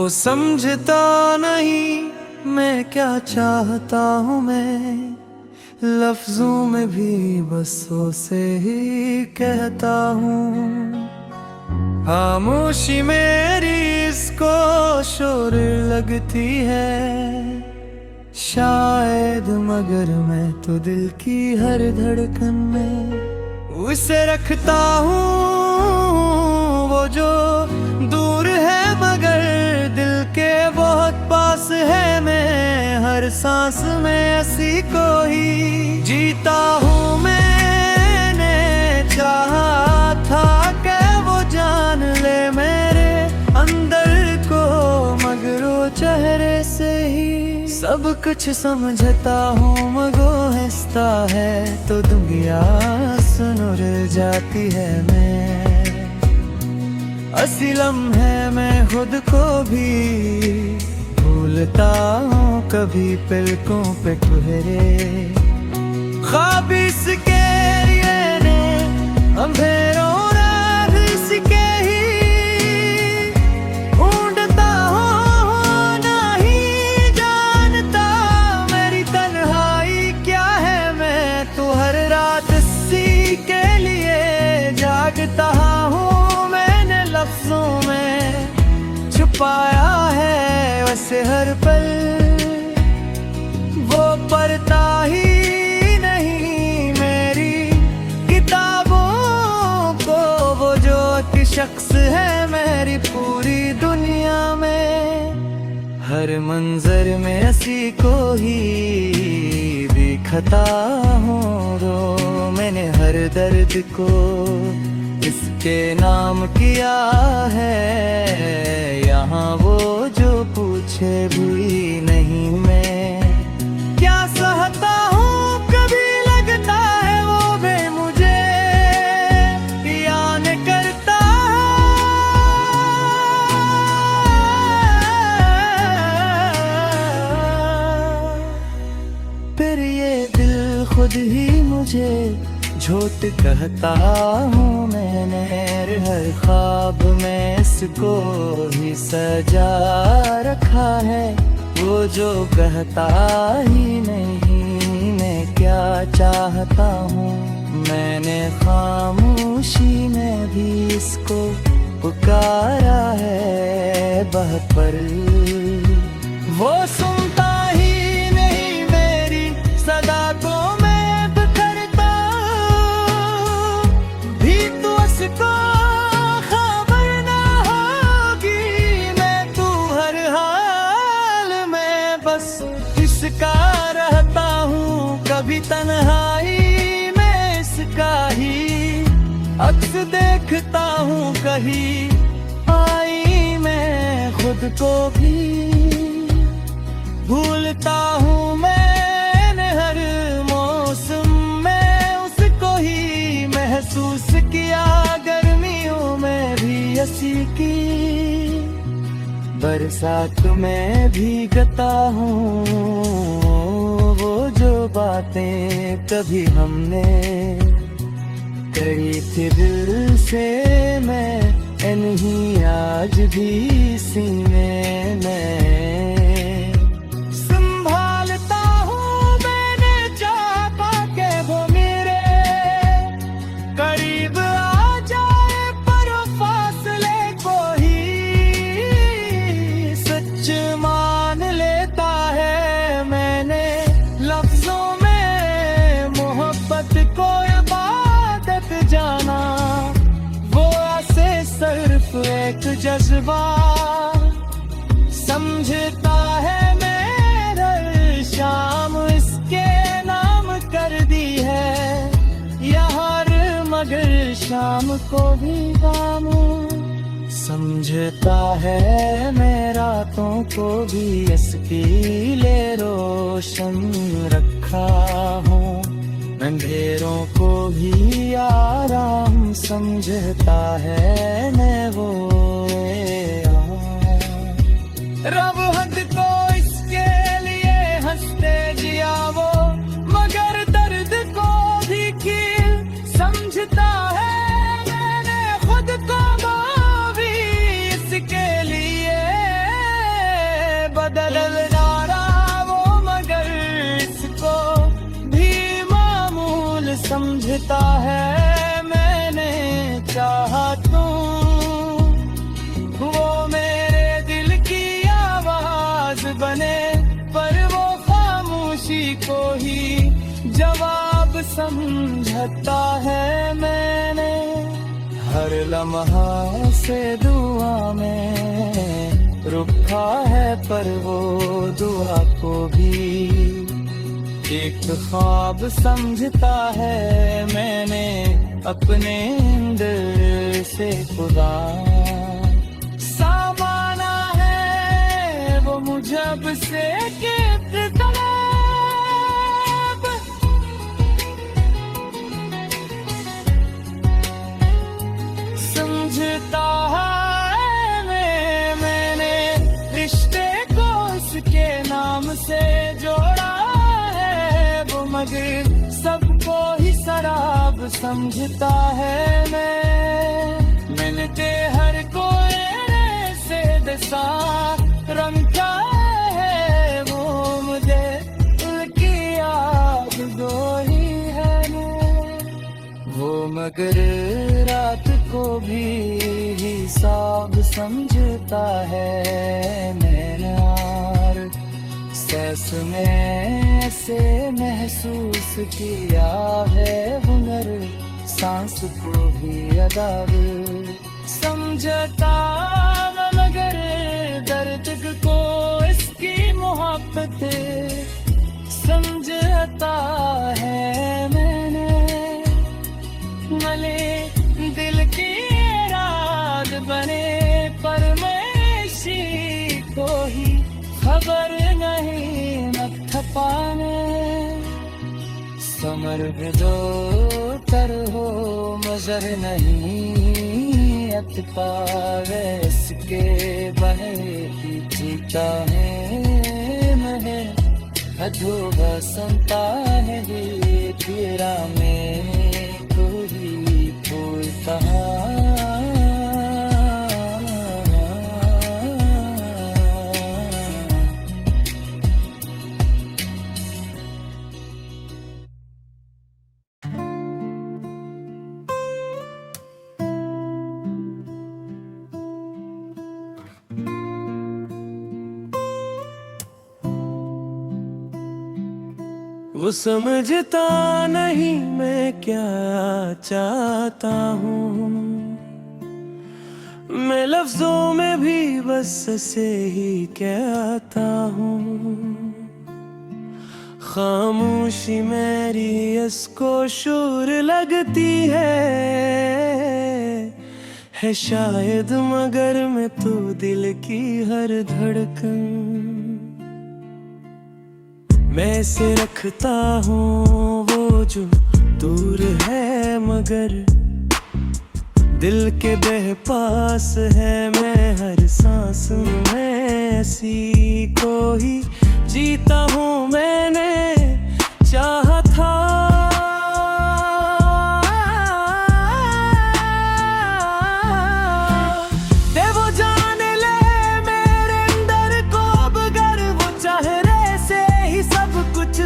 समझता नहीं मैं क्या चाहता हूँ, मैं लफ्जों में भी बसों से ही कहता हूँ। खामोशी मेरी इसको शोर लगती है शायद, मगर मैं तो दिल की हर धड़कन में उसे रखता हूँ। वो जो दूर है मगर दिल के बहुत पास है, मैं हर सांस में ऐसी को ही जीता हूँ। मैंने चाहा था कि वो जान ले मेरे अंदर को, मगर वो चेहरे से ही सब कुछ समझता हूँ। मगो हंसता है तो दुनिया सुनुर जाती है। मैं असली लम्हे मैं खुद को भी भूलता हूँ, कभी पलकों पे ठहरे ख्वाब इसके लिए ने अंधेरों रात इसके ही ढूंढता हूँ। नहीं जानता मेरी तन्हाई क्या है, मैं तो हर रात इसी के लिए जागता हूँ। लफ्जों में छुपाया है वैसे हर पल, वो पढ़ता ही नहीं मेरी किताबों को। वो जो एक शख्स है मेरी पूरी दुनिया में, हर मंजर में हंसी को ही दिखता हूँ। रो मैंने हर दर्द को इसके नाम किया है, यहाँ वो जो पूछे भी नहीं मैं क्या सहता हूँ। कभी लगता है वो भी मुझे याद करता, फिर ये दिल खुद ही मुझे झूठ कहता हूँ। मैंने हर ख्वाब में इसको ही सजा रखा है, वो जो कहता ही नहीं मैं क्या चाहता हूँ। मैंने खामोशी में भी इसको पुकारा है बहुत, पर वो सुनता ही नहीं मेरी सदा को। खबर ना होगी मैं तू हर हाल में बस इसका रहता हूँ। कभी तन्हाई में इसका ही अक्स देखता हूँ, कहीं आई मैं खुद को भी भूलता हूँ। मैंने हर मौसम में उसको ही महसूस किया, गर्मियों में भी हंसी की, बरसात में भीगता हूँ। वो जो बातें कभी हमने करी थी दिल से, मैं नहीं आज भी सीने में संभालता हूँ। मैंने चाहा के वो मेरे करीब आ जाए, पर फासले को ही सच मान लेता है। मैंने लफ्जों में मोहब्बत को इबादत जाना, वो ऐसे सिर्फ एक जज्बा समझता है। मेरा शाम इसके नाम कर दी है यार, मगर शाम को भी काम समझता है। मैं रातों को भी इसकी ले रोशन रखा हूँ, अंधेरों को भी आराम समझता है। मैं वो रब हद को इसके लिए हंसते जिया वो, मगर दर्द को भी कील समझता है। मैंने खुद को भी इसके लिए को ही जवाब समझता है मैंने। हर लम्हा से दुआ में रुखा है पर वो दुआ को भी एक ख्वाब समझता है मैंने अपने दिल से खुदा। सामाना है वो मुझब से कितना समझता है मैंने रिश्ते को उसके नाम से जोड़ा है वो, मगर सबको ही शराब समझता है मैंने ते हर कोई से दसा रंगा है वो मुझे उनकी याद दो ही है वो, मगर रात को भी हिसाब समझता है मैंने। और सैस में से महसूस किया है हुनर सांस को भी अदाब समझता, मगर दर्द को इसकी मोहब्बत समझता है मैंने। मले दिल की रात बने पर मैं इसी को ही खबर नहीं न पाने। समर दो तर हो मजर नहीं अतपा वैसके बहे जीता है महे अधूरा संता है तेरा में कोई बोलता। वो समझता नहीं मैं क्या चाहता हूँ, मैं लफ्जों में भी बस से ही कहता हूँ। खामोशी मेरी इसको शोर लगती है शायद, मगर मैं तो दिल की हर धड़कन मैं से रखता हूँ वो जो दूर है, मगर दिल के बह पास है। मैं हर सांस में ऐसी को ही जीता हूँ मैंने चाहा था।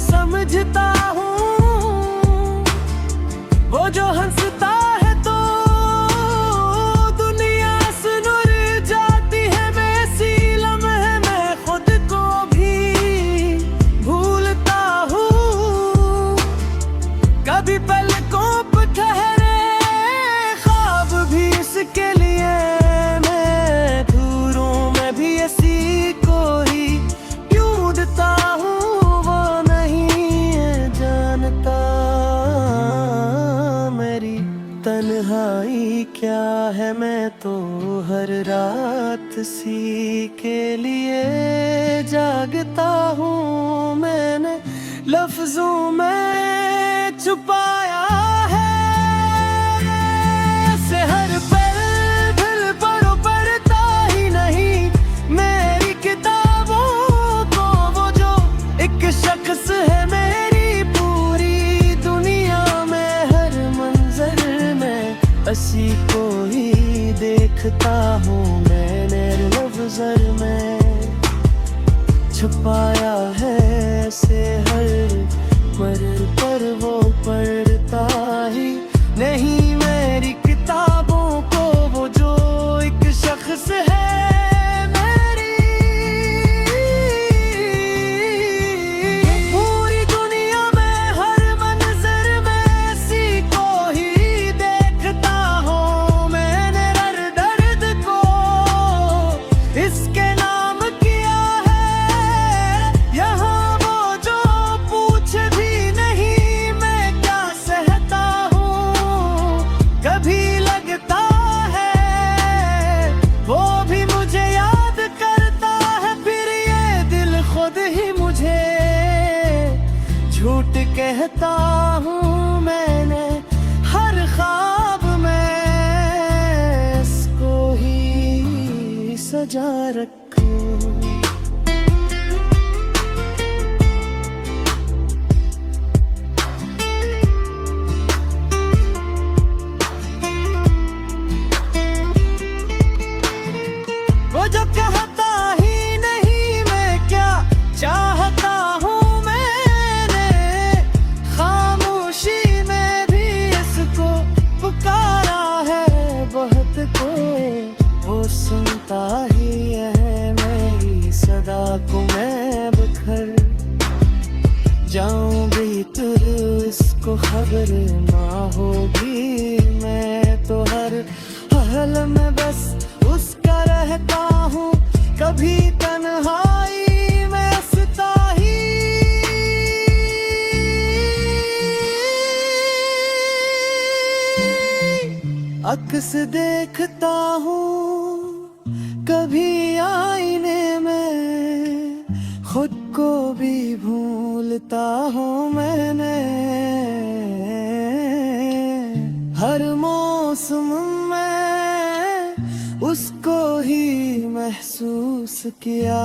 समझता हूँ वो जो हंसता है तो दुनिया सुनुर जाती है। मैं इसी लम्हे में खुद को भी भूलता हूँ। कभी पलकों पे ठहरे ख्वाब भी इसके लिए मैं दूरों में भी इसी को ही ढूंढता हूँ। मेरी तन्हाई क्या है मैं तो हर रात सी के लिए जागता हूँ। मैंने लफ्जों में छुपाया है से हर पल दिल पर पढ़ता ही नहीं मेरी किताबों को वो जो एक शख्स है मेरी पूरी दुनिया में हर मंजर में असी को ही देखता हूँ। मैंने लफ्ज़र में छुपाया है से हर मर्र पर वो पढ़ता ही नहीं मेरी किताबों को वो जो एक शख्स है मेरी पूरी मुझे, झूठ कहता हूँ मैंने हर ख्वाब में, इसको ही सजा रखूं। वो जो कहता ही नहीं मैं क्या चाहता हूँ मैंने, खामोशी में भी इसको पुकारा है बहुत को, वो सुनता ही है मेरी सदा को। मैं बिखर जाऊं भी तो इसको खबर ना होगी, मैं तो हर हाल में बस उसका रहता हूँ, कभी तन्हाई में सिताही। अक्स देखता हूँ कभी आईने में, खुद को भी भूलता हूँ मैंने, हर मौसम में उसको ही महसूस किया,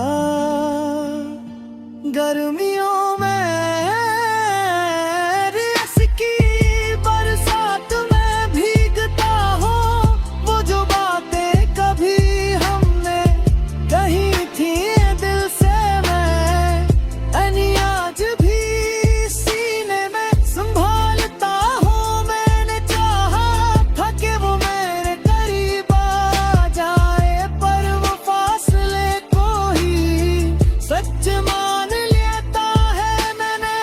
गर्मियों में इसकी बरसात में भीगता हूँ, वो जो बातें कभी हमने कही थी दिल से मैं, यानी आज भी सीने में संभालता हूँ। मैंने चाहा था कि वो मेरे करीब आ जाए, पर वो फासले को ही सच मान लेता है। मैंने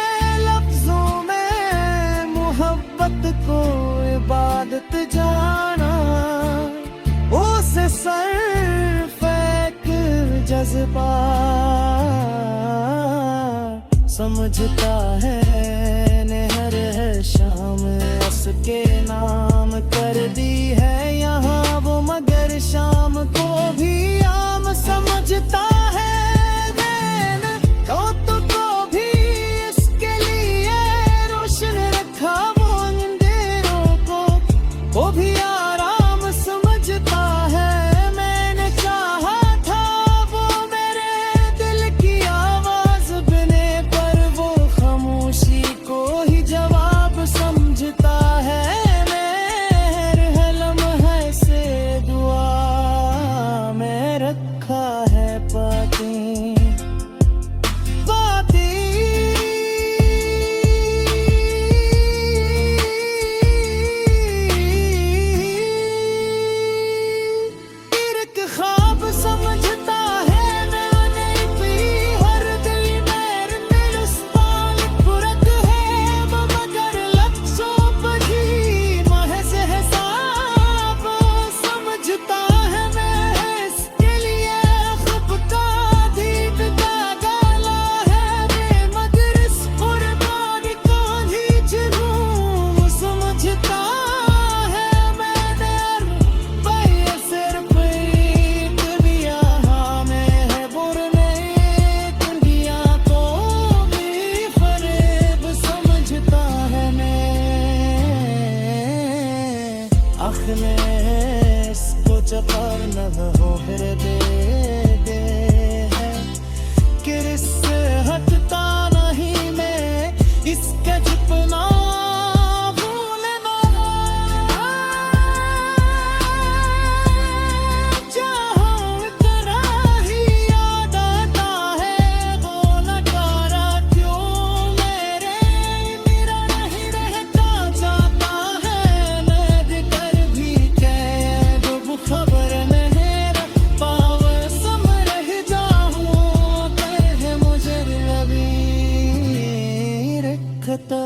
लफ्जों में मोहब्बत को इबादत जाना, उसे सर्फ एक जज्बा समझता है ने हर शाम उसके नाम कर दी है यहाँ वो, मगर शाम को भी आम समझता है। मैंने रातों को भी इसके लिए रोशन रखा, वो अंधेरों को वो भी आराम समझता है। मैंने चाहा था वो मेरे दिल की आवाज बने, पर वो खामोशी को ही जवाब समझता है। मेरे हर लम्हे से दुआ में रखा है बातें बातें। एक ख्वाब समझता है मैंने भी, हर दिल मेरे दिल उस पाल फुरत है वो, मगर लफ्जों पर ही महज हिसाब समझता है। मैं इसके लिए खुद का दीद का गाला है मैं, मगर इस कुर्बानी को ही जुनून समझता है। मैंने भाई सिर्फ एक दिया में है बुरने दिया तो भी फरेब समझता है। मैं आखिर में इसको चपर न हो फिर दे है कि इससे हटता नहीं मैं, इसका जितना भूलना चाहूं तेरा ही याद आता है। वो नकारा क्यों मेरे मेरा नहीं रहता जाता है, मैं कर भी कैद वो खबर नहीं रख पावे, सम रह जाऊं कह मुझे अभी रखता